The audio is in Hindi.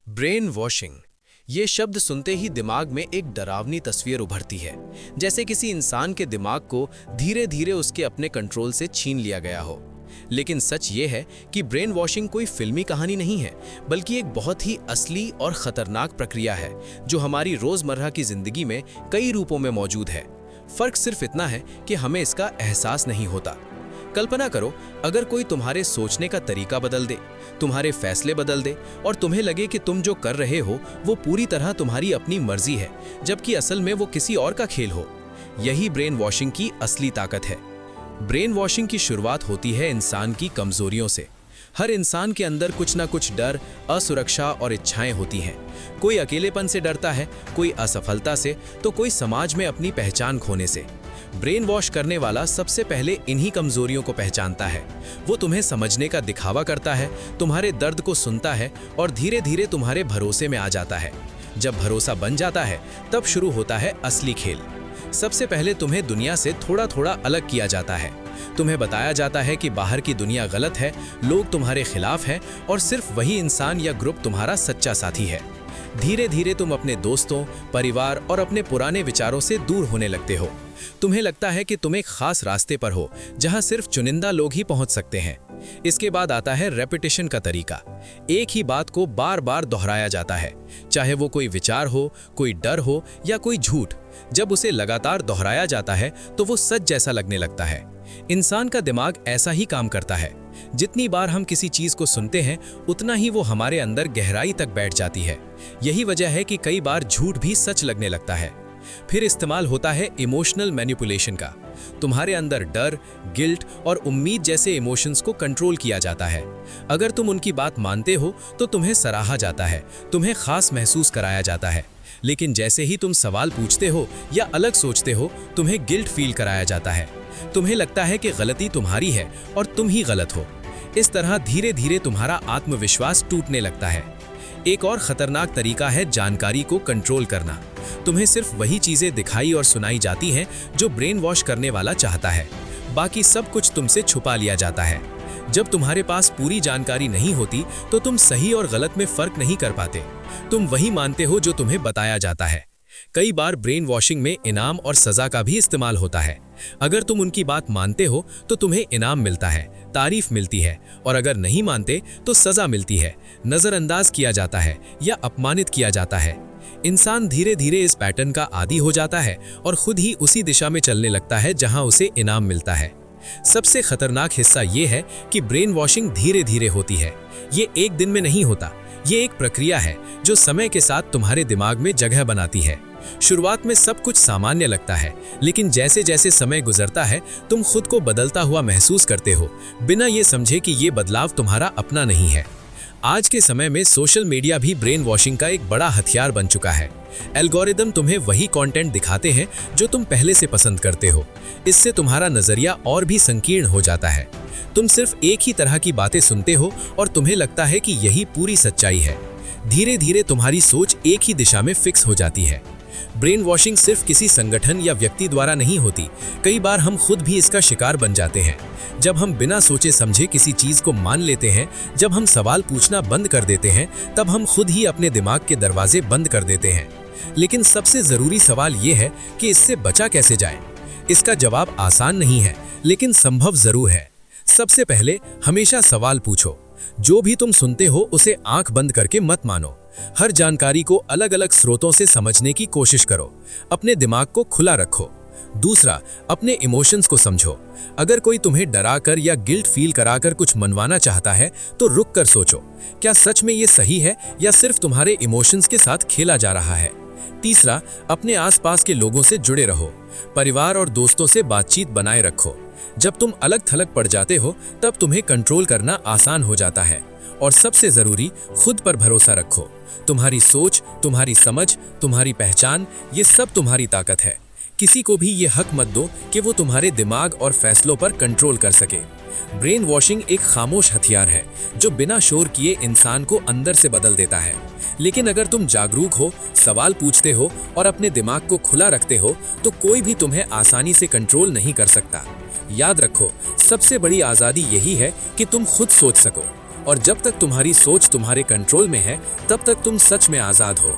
ब्रेन वॉशिंग ये शब्द सुनते ही दिमाग में एक डरावनी तस्वीर उभरती है, जैसे किसी इंसान के दिमाग को धीरे धीरे उसके अपने कंट्रोल से छीन लिया गया हो। लेकिन सच ये है कि ब्रेन वॉशिंग कोई फिल्मी कहानी नहीं है, बल्कि एक बहुत ही असली और खतरनाक प्रक्रिया है जो हमारी रोजमर्रा की जिंदगी में कई रूपों में मौजूद है। फर्क सिर्फ इतना है कि हमें इसका एहसास नहीं होता। कल्पना करो, अगर कोई तुम्हारे सोचने का तरीका बदल दे, तुम्हारे फैसले बदल दे और तुम्हें लगे कि तुम जो कर रहे हो वो पूरी तरह तुम्हारी अपनी मर्जी है, जबकि असल में वो किसी और का खेल हो। यही ब्रेन वॉशिंग की असली ताकत है। ब्रेन वॉशिंग की शुरुआत होती है इंसान की कमजोरियों से। हर इंसान के अंदर कुछ ना कुछ डर, असुरक्षा और इच्छाएं होती हैं। कोई अकेलेपन से डरता है, कोई असफलता से, तो कोई समाज में अपनी पहचान खोने से। ब्रेन वॉश करने वाला सबसे पहले इन्हीं कमजोरियों को पहचानता है। वो तुम्हें समझने का दिखावा करता है, तुम्हारे दर्द को सुनता है और धीरे धीरे तुम्हारे भरोसे में आ जाता है। जब भरोसा बन जाता है, तब शुरू होता है असली खेल। सबसे पहले तुम्हें दुनिया से थोड़ा थोड़ा अलग किया जाता है। तुम्हें बताया जाता है कि बाहर की दुनिया गलत है, लोग तुम्हारे खिलाफ हैं और सिर्फ वही इंसान या ग्रुप तुम्हारा सच्चा साथी है। धीरे धीरे तुम अपने दोस्तों, परिवार और अपने पुराने विचारों से दूर होने लगते हो। तुम्हें लगता है कि तुम एक खास रास्ते पर हो, जहां सिर्फ चुनिंदा लोग ही पहुंच सकते हैं। इसके बाद आता है रेपिटेशन का तरीका। एक ही बात को बार बार दोहराया जाता है, चाहे वो कोई विचार हो, कोई डर हो या कोई झूठ। जब उसे लगातार दोहराया जाता है तो वो सच जैसा लगने लगता है। इंसान का दिमाग ऐसा ही काम करता है। जितनी बार हम किसी चीज को सुनते हैं, उतना ही वो हमारे अंदर गहराई तक बैठ जाती है। यही वजह है कि कई बार झूठ भी सच लगने लगता है। फिर इस्तेमाल होता है इमोशनल मैनिपुलेशन का। तुम्हारे अंदर डर, गिल्ट और उम्मीद जैसे इमोशंस को कंट्रोल किया जाता है। अगर तुम उनकी बात मानते हो तो तुम्हें सराहा जाता है, तुम्हें खास महसूस कराया जाता है। लेकिन जैसे ही तुम सवाल पूछते हो या अलग सोचते हो, तुम्हें गिल्ट फील कराया जाता है। तुम्हें लगता है कि गलती तुम्हारी है और तुम ही गलत हो। इस तरह धीरे धीरे तुम्हारा आत्मविश्वास टूटने लगता है। एक और खतरनाक तरीका है जानकारी को कंट्रोल करना। तुम्हें सिर्फ वही चीजें दिखाई और सुनाई जाती हैं जो ब्रेन वॉश करने वाला चाहता है। बाकी सब कुछ तुमसे छुपा लिया जाता है। जब तुम्हारे पास पूरी जानकारी नहीं होती तो तुम सही और गलत में फर्क नहीं कर पाते। तुम वही मानते हो जो तुम्हें बताया जाता है। कई बार ब्रेन वॉशिंग में इनाम और सजा का भी इस्तेमाल होता है। अगर तुम उनकी बात मानते हो तो तुम्हें इनाम मिलता है, तारीफ मिलती है, और अगर नहीं मानते तो सजा मिलती है, नजरअंदाज किया जाता है या अपमानित किया जाता है। इंसान धीरे धीरे इस पैटर्न का आदी हो जाता है और खुद ही उसी दिशा में चलने लगता है जहां उसे इनाम मिलता है। सबसे खतरनाक हिस्सा ये है कि ब्रेन वॉशिंग धीरे धीरे होती है। ये एक दिन में नहीं होता। ये एक प्रक्रिया है जो समय के साथ तुम्हारे दिमाग में जगह बनाती है। शुरुआत में सब कुछ सामान्य लगता है, लेकिन जैसे जैसे समय गुजरता है तुम खुद को बदलता हुआ महसूस करते हो, बिना ये समझे कि ये बदलाव तुम्हारा अपना नहीं है। आज के समय में सोशल मीडिया भी ब्रेन वॉशिंग का एक बड़ा हथियार बन चुका है। एल्गोरिदम तुम्हें वही कंटेंट दिखाते हैं जो तुम पहले से पसंद करते हो। इससे तुम्हारा नजरिया और भी संकीर्ण हो जाता है। तुम सिर्फ एक ही तरह की बातें सुनते हो और तुम्हें लगता है कि यही पूरी सच्चाई है। धीरे धीरे तुम्हारी सोच एक ही दिशा में फिक्स हो जाती है। ब्रेन वॉशिंग सिर्फ किसी संगठन या व्यक्ति द्वारा नहीं होती। कई बार हम खुद भी इसका शिकार बन जाते हैं। जब हम बिना सोचे समझे किसी चीज को मान लेते हैं, जब हम सवाल पूछना बंद कर देते हैं, तब हम खुद ही अपने दिमाग के दरवाजे बंद कर देते हैं। लेकिन सबसे जरूरी सवाल यह है कि इससे बचा कैसे जाए। इसका जवाब आसान नहीं है, लेकिन संभव जरूर है। सबसे पहले हमेशा सवाल पूछो। जो भी तुम सुनते हो उसे आंख बंद करके मत मानो। हर जानकारी को अलग अलग स्रोतों से समझने की कोशिश करो। अपने दिमाग को खुला रखो। दूसरा, अपने इमोशंस को समझो। अगर कोई तुम्हें डराकर या गिल्ट फील कराकर कुछ मनवाना चाहता है तो रुक कर सोचो, क्या सच में ये सही है या सिर्फ तुम्हारे इमोशंस के साथ खेला जा रहा है। तीसरा, अपने आसपास के लोगों से जुड़े रहो। परिवार और दोस्तों से बातचीत बनाए रखो। जब तुम अलग थलग पड़ जाते हो तब तुम्हें कंट्रोल करना आसान हो जाता है। और सबसे जरूरी, खुद पर भरोसा रखो। तुम्हारी सोच, तुम्हारी समझ, तुम्हारी पहचान, ये सब तुम्हारी ताकत है। किसी को भी ये हक मत दो कि वो तुम्हारे दिमाग और फैसलों पर कंट्रोल कर सके। ब्रेन वॉशिंग एक खामोश हथियार है जो बिना शोर किए इंसान को अंदर से बदल देता है। लेकिन अगर तुम जागरूक हो, सवाल पूछते हो और अपने दिमाग को खुला रखते हो तो कोई भी तुम्हें आसानी से कंट्रोल नहीं कर सकता। याद रखो, सबसे बड़ी आज़ादी यही है कि तुम खुद सोच सको और जब तक तुम्हारी सोच तुम्हारे कंट्रोल में है, तब तक तुम सच में आजाद हो।